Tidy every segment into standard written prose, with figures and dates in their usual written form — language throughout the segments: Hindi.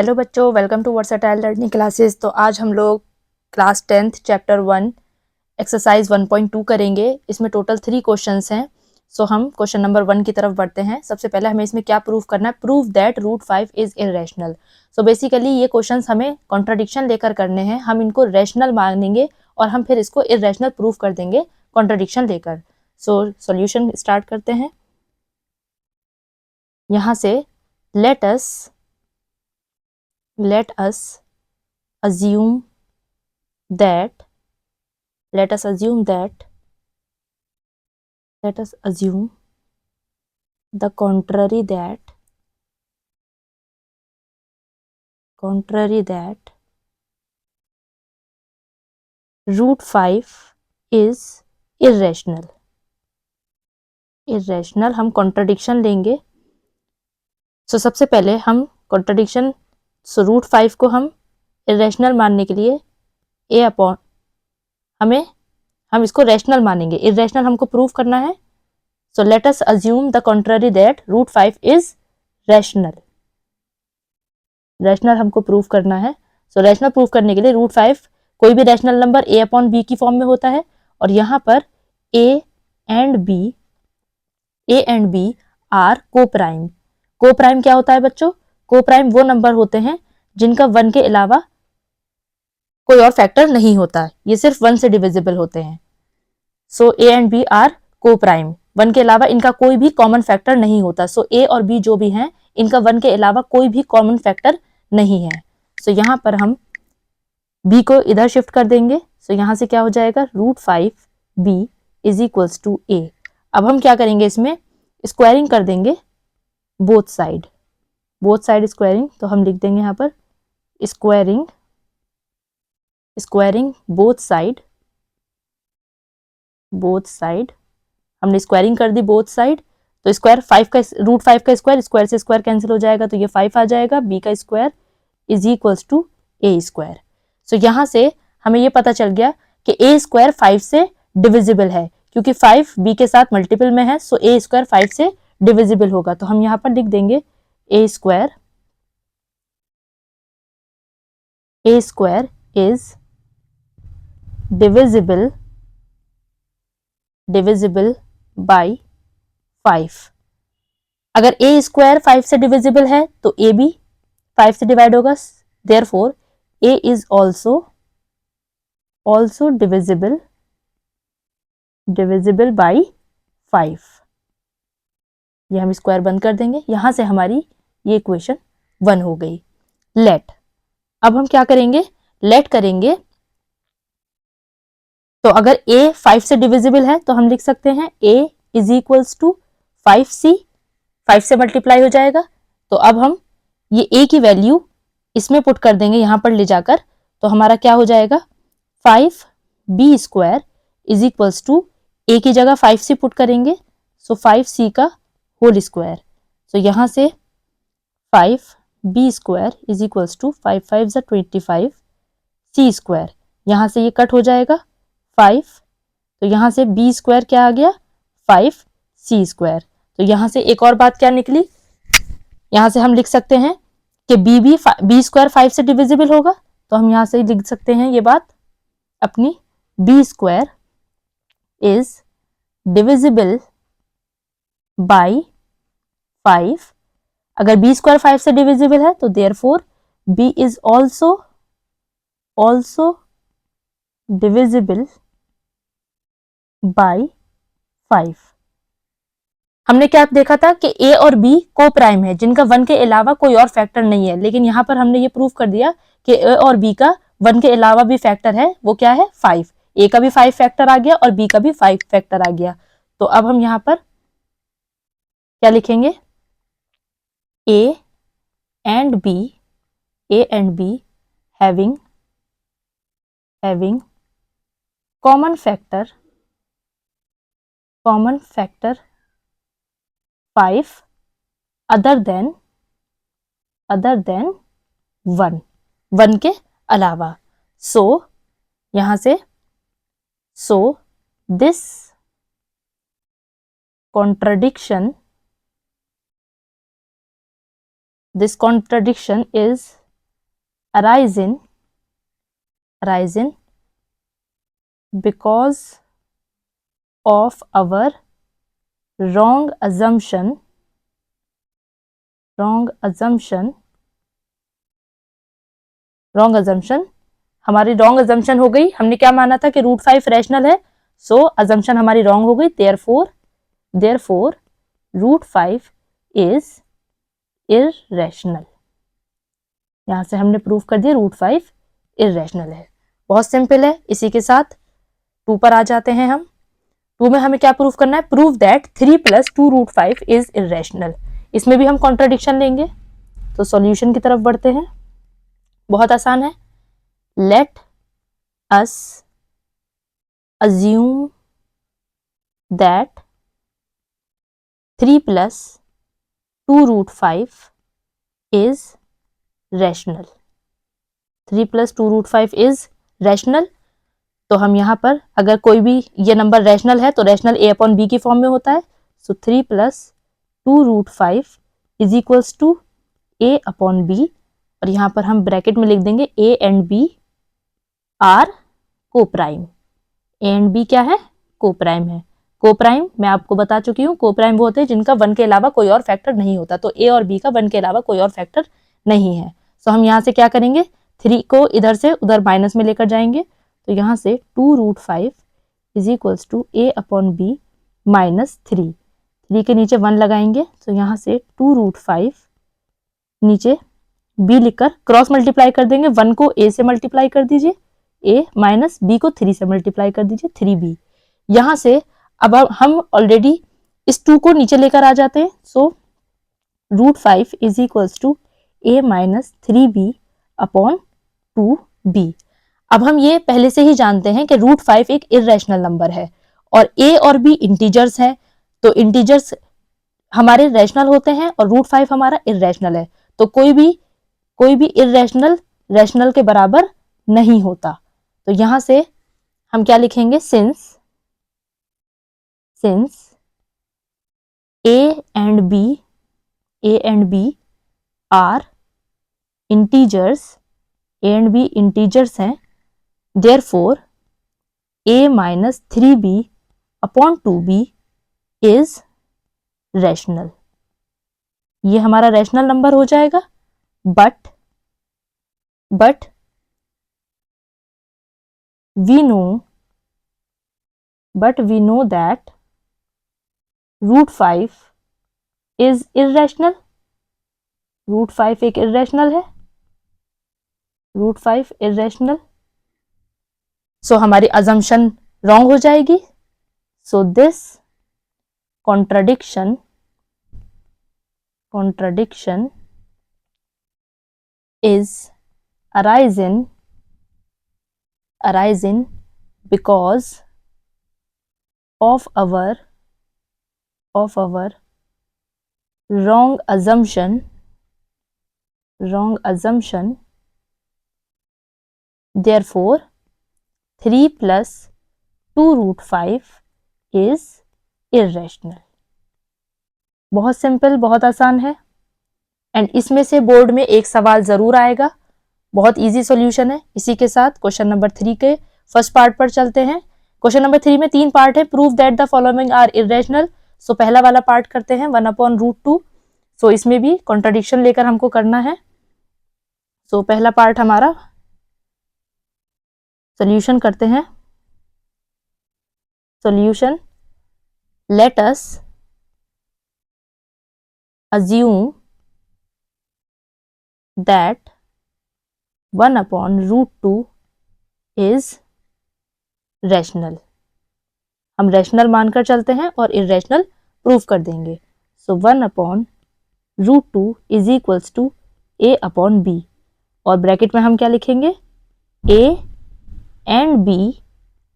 हेलो बच्चों, welcome to versatile learning classes. तो आज हम लोग क्लास 10th चैप्टर 1 एक्सरसाइज 1.2 करेंगे। इसमें टोटल 3 क्वेश्चंस हैं। सो हम क्वेश्चन नंबर 1 की तरफ बढ़ते हैं। सबसे पहले हमें इसमें क्या प्रूव करना है? Prove that root 5 is irrational. So basically ये क्वेश्चंस हमें कॉन्ट्राडिक्शन लेकर करने हैं। हम इनको रैशनल मानेंगे और हम फिर इसको इरेशनल प्रूव कर देंगे कॉन्ट्राडिक्शन लेकर। सो सॉल्यूशन स्टार्ट करते हैं। यहाँ से let us assume that let us assume the contrary that root 5 is irrational। हम कॉन्ट्रडिक्शन लेंगे। सो सबसे पहले हम कॉन्ट्रडिक्शन रूट 5 को हम इरेशनल मानने के लिए ए अपॉन हम इसको रैशनल मानेंगे। इरेशनल हमको प्रूव करना है। So let us assume the contrary that root 5 is rational हमको प्रूव करना है। सो रैशनल प्रूव करने के लिए रूट 5 कोई भी rational number a upon b की फॉर्म में होता है और यहाँ पर a and b are coprime. Coprime क्या होता है बच्चों? को प्राइम वो नंबर होते हैं जिनका 1 के अलावा कोई और फैक्टर नहीं होता, ये सिर्फ 1 से डिविजिबल होते हैं। सो ए एंड बी आर को प्राइम, 1 के अलावा इनका कोई भी कॉमन फैक्टर नहीं होता। सो ए और बी जो भी हैं इनका 1 के अलावा कोई भी कॉमन फैक्टर नहीं है। सो यहाँ पर हम b को इधर शिफ्ट कर देंगे। सो यहाँ से क्या हो जाएगा? Root 5 b is equals to a। अब हम क्या करेंगे? इसमें स्क्वायरिंग कर देंगे बोथ साइड स्क्वायरिंग। तो हम लिख देंगे यहाँ पर स्क्वायरिंग बोथ साइड। हमने स्क्वायरिंग कर दी बोथ साइड। तो स्क्वायर 5 का रूट 5 का स्क्वायर से स्क्वायर कैंसिल हो जाएगा, तो ये 5 आ जाएगा। b का square is equals to a square. So यहाँ से हमें ये पता चल गया कि ए स्क्वायर 5 से डिविजिबल है, क्योंकि 5 b के साथ मल्टीपल में है। सो ए स्क्वायर 5 से डिविजिबल होगा। तो हम यहाँ पर लिख देंगे ए स्क्वायर इज डिविजिबल बाई 5। अगर ए स्क्वायर 5 से डिविजिबल है तो ए भी 5 से डिवाइड होगा। Therefore A is also divisible by 5। ये हम स्क्वायर बंद कर देंगे। यहां से हमारी ये इक्वेशन 1 हो गई। लेट, अब हम क्या करेंगे? लेट करेंगे। तो अगर a 5 से डिविजिबल है तो हम लिख सकते हैं a is equals to 5c, 5 से मल्टीप्लाई हो जाएगा। तो अब हम ये a की वैल्यू इसमें पुट कर देंगे यहाँ पर ले जाकर। तो हमारा क्या हो जाएगा? 5b square is equals to a की जगह 5c पुट करेंगे। सो 5c का होल स्क्वायर। सो यहाँ से 5b square is equals to 5 5 25 c square. यहाँ से ये कट हो जाएगा 5। तो यहाँ से b स्क्वायर क्या आ गया? 5c square. तो यहाँ से एक और बात क्या निकली? यहाँ से हम लिख सकते हैं कि b स्क्वायर 5 से डिविजिबल होगा। तो हम यहाँ से लिख सकते हैं ये बात अपनी, b square is divisible by 5। अगर b स्क्वायर 5 से डिविजिबल है तो therefore b is also divisible by 5। हमने क्या देखा था कि a और b को प्राइम है जिनका 1 के अलावा कोई और फैक्टर नहीं है। लेकिन यहाँ पर हमने ये प्रूव कर दिया कि a और b का 1 के अलावा भी फैक्टर है। वो क्या है? 5। a का भी 5 फैक्टर आ गया और b का भी 5 फैक्टर आ गया। तो अब हम यहाँ पर क्या लिखेंगे? a and b having common factor 5 other than 1 के अलावा। सो यहां से this contradiction is arise in because of our wrong assumption हमारी रॉन्ग अजम्पशन हो गई। हमने क्या माना था कि √5 रैशनल है, सो अजम्पशन हमारी रॉन्ग हो गई। Therefore √5 is irrational. यहां से हमने प्रूव कर दिया √5 इररेशनल है। बहुत सिंपल है। इसी के साथ 2 पर आ जाते हैं हम। 2 में हमें क्या प्रूव करना है? Prove that 3 + 2 √5 is irrational. इसमें भी हम कॉन्ट्राडिक्शन लेंगे, तो सॉल्यूशन की तरफ बढ़ते हैं। बहुत आसान है। Let us assume that 3 + 2 √5 is rational। 3 + 2 √5 is rational। तो हम यहाँ पर अगर कोई भी ये नंबर रैशनल है तो रैशनल a/b की फॉर्म में होता है। सो 3 + 2 √5 इज इक्वल्स टू a/b, और यहाँ पर हम ब्रैकेट में लिख देंगे a and b are coprime. A and b क्या है? कोप्राइम है। कोप्राइम मैं आपको बता चुकी हूँ, कोप्राइम वो होते हैं जिनका 1 के अलावा कोई और फैक्टर नहीं होता। तो ए और बी का 1 के अलावा कोई और फैक्टर नहीं है। सो हम यहाँ से क्या करेंगे? 3 को इधर से उधर माइनस में लेकर जाएंगे। तो यहाँ से 2 √5 is equals to a/b minus 3। 3 के नीचे 1 लगाएंगे, तो यहाँ से 2 √5 नीचे b लिखकर क्रॉस मल्टीप्लाई कर देंगे। 1 को a से मल्टीप्लाई कर दीजिए, a माइनस b को 3 से मल्टीप्लाई कर दीजिए, 3b। यहां से अब हम ऑलरेडी इस 2 को नीचे लेकर आ जाते हैं। So √5 is equals to a minus 3b upon 2b। अब हम ये पहले से ही जानते हैं कि √5 एक इररेशनल नंबर है और a और b इंटीजर्स है। तो इंटीजर्स हमारे रैशनल होते हैं और √5 हमारा इररेशनल है। तो कोई भी इररेशनल रैशनल के बराबर नहीं होता। तो यहां से हम क्या लिखेंगे? Since a and b are integers, a and b integers हैं, therefore a minus 3b upon 2b is rational. ये हमारा रैशनल नंबर हो जाएगा। But we know that √5 is irrational। √5 एक irrational है, √5 irrational। सो हमारी assumption wrong हो जाएगी। सो this contradiction is arising because of our wrong assumption therefore 3 + 2 √5 is irrational। बहुत सिंपल, बहुत आसान है। एंड इसमें से बोर्ड में एक सवाल जरूर आएगा। बहुत इजी सॉल्यूशन है। इसी के साथ क्वेश्चन नंबर 3 के फर्स्ट पार्ट पर चलते हैं। क्वेश्चन नंबर 3 में 3 पार्ट है। Prove that the following are irrational. So पहला वाला पार्ट करते हैं 1/√2। सो इसमें भी कॉन्ट्राडिक्शन लेकर हमको करना है। सो पहला पार्ट हमारा सॉल्यूशन करते हैं। Solution, let us assume that 1/√2 is rational. हम रैशनल मानकर चलते हैं और इररेशनल प्रूव कर देंगे। सो 1/√2 इज इक्वल्स टू a/b, और ब्रैकेट में हम क्या लिखेंगे? a and b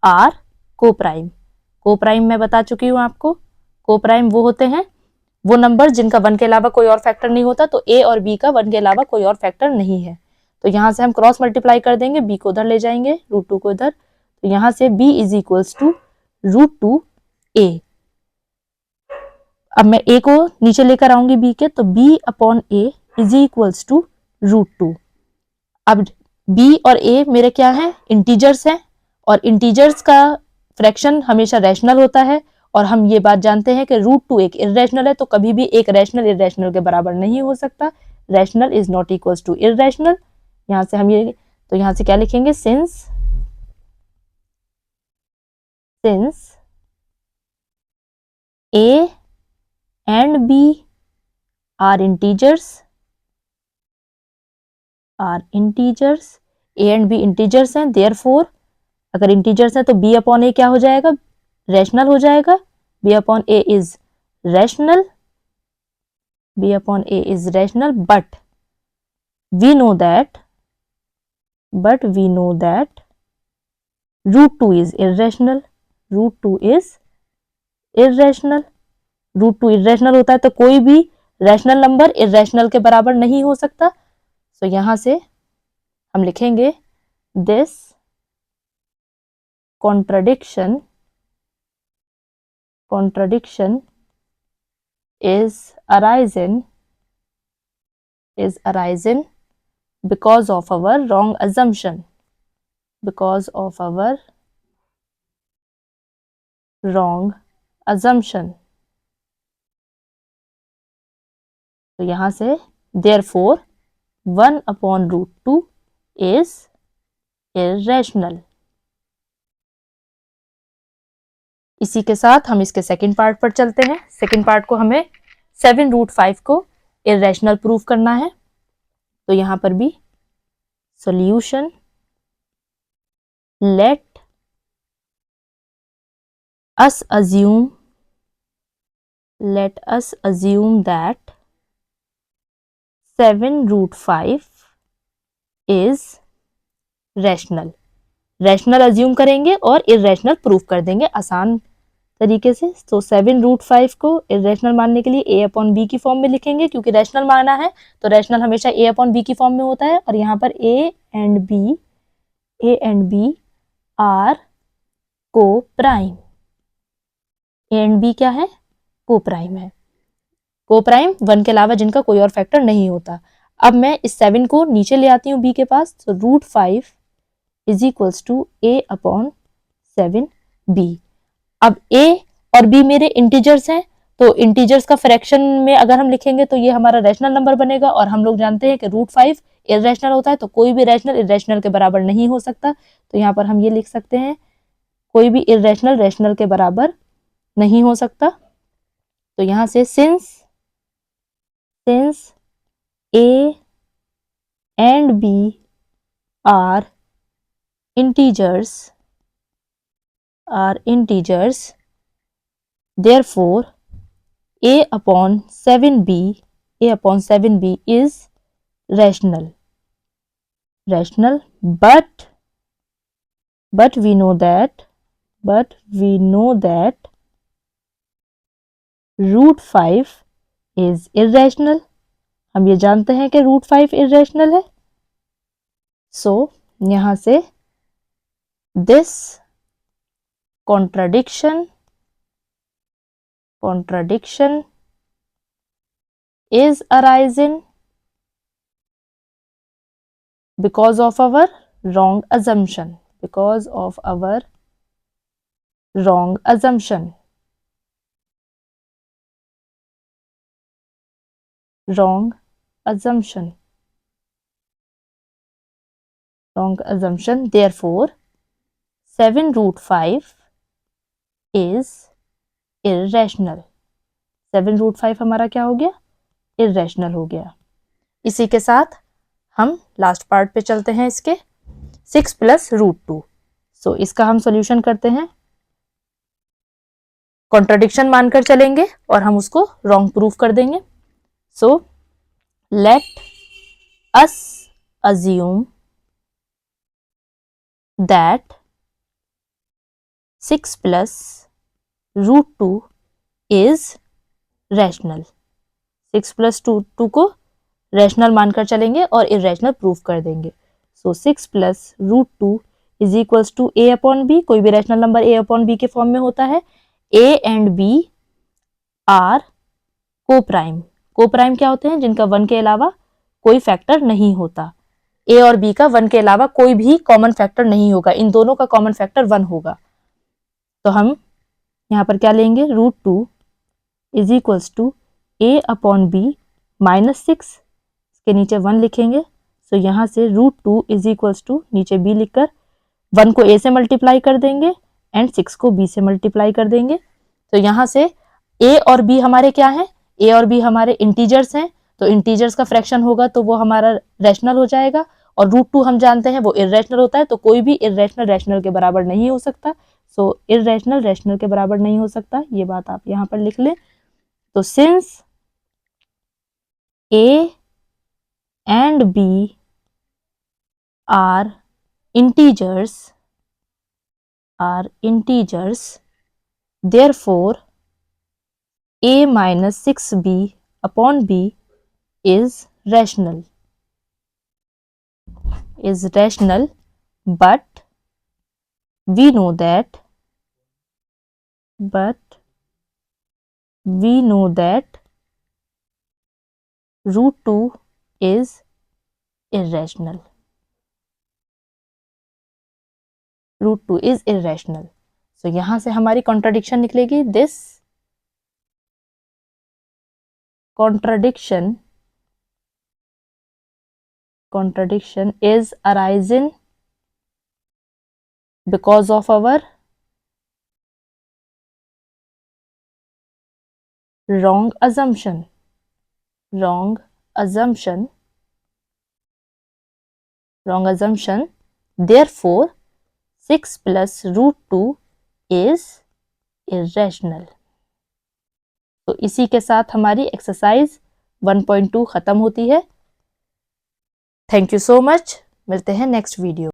are coprime. Coprime मैं बता चुकी हूं आपको। कोप्राइम वो होते हैं, वो नंबर जिनका 1 के अलावा कोई और फैक्टर नहीं होता। तो a और b का 1 के अलावा कोई और फैक्टर नहीं है। तो यहां से हम क्रॉस मल्टीप्लाई कर देंगे, b को उधर ले जाएंगे, √2 को इधर। तो यहां से b is equals to √2a। अब मैं a को नीचे लेकर आऊंगी b के, तो b upon a is equals to √2। अब b और a मेरे क्या हैं, इंटीजर्स हैं, और इंटीजर्स का फ्रैक्शन हमेशा रैशनल होता है, और हम ये बात जानते हैं कि √2 एक इर्रेशनल है, तो कभी भी एक रैशनल इर्रेशनल के बराबर नहीं हो सकता। Rational is not equals to irrational. यहां से हम ये, तो यहां से क्या लिखेंगे, since a and b are integers, a and b integers हैं, therefore अगर इंटीजर्स हैं तो b अपॉन a क्या हो जाएगा, रैशनल हो जाएगा। b upon a is rational, but we know that √2 is irrational, √2 irrational होता है, तो कोई भी रैशनल नंबर इर्रेशनल के बराबर नहीं हो सकता। तो यहां से हम लिखेंगे this contradiction is arising because of our wrong assumption, तो यहां से therefore 1 upon √2 is irrational। इसी के साथ हम इसके सेकंड पार्ट पर चलते हैं। सेकंड पार्ट को हमें 7√5 को इर्रेशनल प्रूफ करना है। तो यहां पर भी solution, let us assume that 7√5 is rational assume करेंगे और इर्रेशनल प्रूफ कर देंगे आसान तरीके से। तो 7√5 को इर्रेशनल मानने के लिए a अपॉन बी की फॉर्म में लिखेंगे, क्योंकि रैशनल माना है तो रैशनल हमेशा a अपॉन बी की फॉर्म में होता है, और यहाँ पर a एंड b आर को प्राइम। a एंड b क्या है, को प्राइम है, को प्राइम 1 के अलावा जिनका कोई और फैक्टर नहीं होता। अब मैं इस 7 को नीचे ले आती हूँ b के पास, तो √5 is equals to a upon 7b। अब a और b मेरे इंटीजर्स हैं, तो इंटीजर्स का फ्रैक्शन में अगर हम लिखेंगे तो ये हमारा रैशनल नंबर बनेगा, और हम लोग जानते हैं कि √5 इर्रेशनल होता है, तो कोई भी रैशनल इर्रेशनल के बराबर नहीं हो सकता। तो यहाँ पर हम ये लिख सकते हैं, कोई भी इर्रेशनल रैशनल के बराबर नहीं हो सकता। तो यहाँ से since a and b are integers, therefore a upon 7b is rational, but we know that √5 is irrational। हम ये जानते हैं कि √5 irrational है। सो यहां से this contradiction is arising because of our wrong assumption, therefore 7√5 is irrational। 7√5 हमारा क्या हो गया, इर्रेशनल हो गया। इसी के साथ हम लास्ट पार्ट पे चलते हैं, इसके 6 + √2। सो इसका हम सॉल्यूशन करते हैं, कॉन्ट्रडिक्शन मानकर चलेंगे और हम उसको रॉन्ग प्रूफ कर देंगे। सो let us assume that 6 + √2 is rational। 6 + 2 को रैशनल मानकर चलेंगे और इर्रेशनल प्रूफ कर देंगे। So 6 + √2 is equals to a upon b, कोई भी rational number a upon b के फॉर्म में होता है। a and b are coprime क्या होते हैं, जिनका 1 के अलावा कोई फैक्टर नहीं होता। ए और बी का 1 के अलावा कोई भी कॉमन फैक्टर नहीं होगा, इन दोनों का कॉमन फैक्टर 1 होगा। तो हम यहाँ पर क्या लेंगे, √2 is equals to a upon b -6, इसके नीचे 1 लिखेंगे। तो यहाँ से √2 इज इक्वल्स टू नीचे बी लिखकर 1 को ए से मल्टीप्लाई कर देंगे एंड 6 को बी से मल्टीप्लाई कर देंगे। तो यहाँ से ए और बी हमारे क्या हैं, ए और बी हमारे इंटीजर्स हैं, तो इंटीजर्स का फ्रैक्शन होगा तो वो हमारा रैशनल हो जाएगा, और √2 हम जानते हैं वो इर्रेशनल होता है, तो कोई भी इर्रेशनल रैशनल के बराबर नहीं हो सकता। सो इर्रेशनल रैशनल के बराबर नहीं हो सकता, ये बात आप यहाँ पर लिख लें। तो since a and b are integers, therefore a minus 6b upon b is rational, but we know that √2 is irrational. √2 is irrational. So यहां से हमारी कॉन्ट्राडिक्शन निकलेगी, this contradiction is arising because of our wrong assumption. Therefore 6 plus √2 is irrational. तो इसी के साथ हमारी एक्सरसाइज 1.2 खत्म होती है। थैंक यू सो मच, मिलते हैं नेक्स्ट वीडियो।